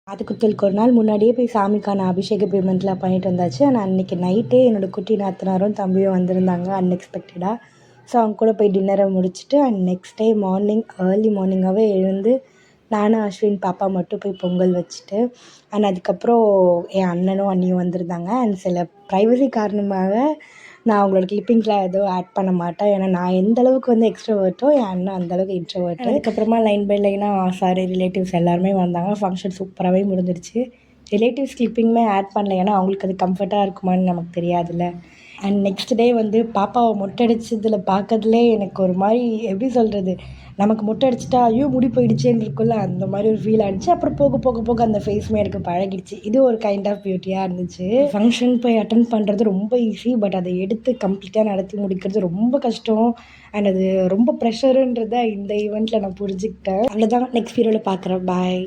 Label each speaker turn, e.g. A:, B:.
A: காதுகுத்தலுக்கு ஒரு நாள் முன்னாடியே போய் சாமிக்கான அபிஷேக பேமெண்ட்லாம் பண்ணிட்டு வந்தாச்சு. ஆனால் அன்றைக்கி நைட்டே என்னோடய குட்டி நாத்தனாரும் தம்பியும் வந்திருந்தாங்க அன்எக்ஸ்பெக்டடாக. ஸோ அவங்க கூட போய் டின்னரை முடிச்சுட்டு and next day morning early மார்னிங்காகவே எழுந்து நானும் அஸ்வின் பாப்பா மட்டும் போய் பொங்கல் வச்சுட்டு அண்ட் அதுக்கப்புறம் என் அண்ணனும் அண்ணியும் வந்திருந்தாங்க. அண்ட் சில ப்ரைவசி காரணமாக நான் அவங்களோட கிளிப்பிங்ஸ்லாம் எதுவும் ஆட் பண்ண மாட்டேன். ஏன்னா நான் எந்த அளவுக்கு வந்து எக்ஸ்ட்ரோவர்ட்டோ என் அண்ணன் அந்தளவுக்கு இன்ட்ரோவர்ட்டு. அதுக்கப்புறமா லைன் பை லைனாக சாரி ரிலேட்டிவ்ஸ் எல்லாருமே வந்தாங்க. ஃபங்க்ஷன் சூப்பராகவே முடிஞ்சிருச்சு. ரிலேட்டிவ்ஸ் கிளிப்பிங்குமே ஆட் பண்ணல. ஏன்னா அவங்களுக்கு அது கம்ஃபர்ட்டாக இருக்குமான்னு நமக்கு தெரியாதுல்ல. அண்ட் நெக்ஸ்ட் டே வந்து பாப்பாவை மொட்டை அடிச்சதில் பார்க்கறதுலே எனக்கு ஒரு மாதிரி எப்படி சொல்கிறது, நமக்கு மொட்டை அடிச்சிட்டா ஐயோ முடி போயிடுச்சேன்னு இருக்குல்ல, அந்த மாதிரி ஒரு ஃபீல் ஆகிடுச்சு. அப்புறம் போக போக போக அந்த ஃபேஸுமே எனக்கு பழகிடுச்சு. இது ஒரு கைண்ட் ஆஃப் பியூட்டியாக இருந்துச்சு. ஃபங்க்ஷன் போய் அட்டன் பண்ணுறது ரொம்ப ஈஸி, பட் அதை எடுத்து கம்ப்ளீட்டாக நடத்தி முடிக்கிறது ரொம்ப கஷ்டம். அண்ட் அது ரொம்ப ப்ரெஷருன்றதை இந்த ஈவெண்ட்டில் நான் புரிஞ்சுக்கிட்டேன். அவ்வளோதான், நெக்ஸ்ட் வீடியோவில் பார்க்குறேன். பாய்.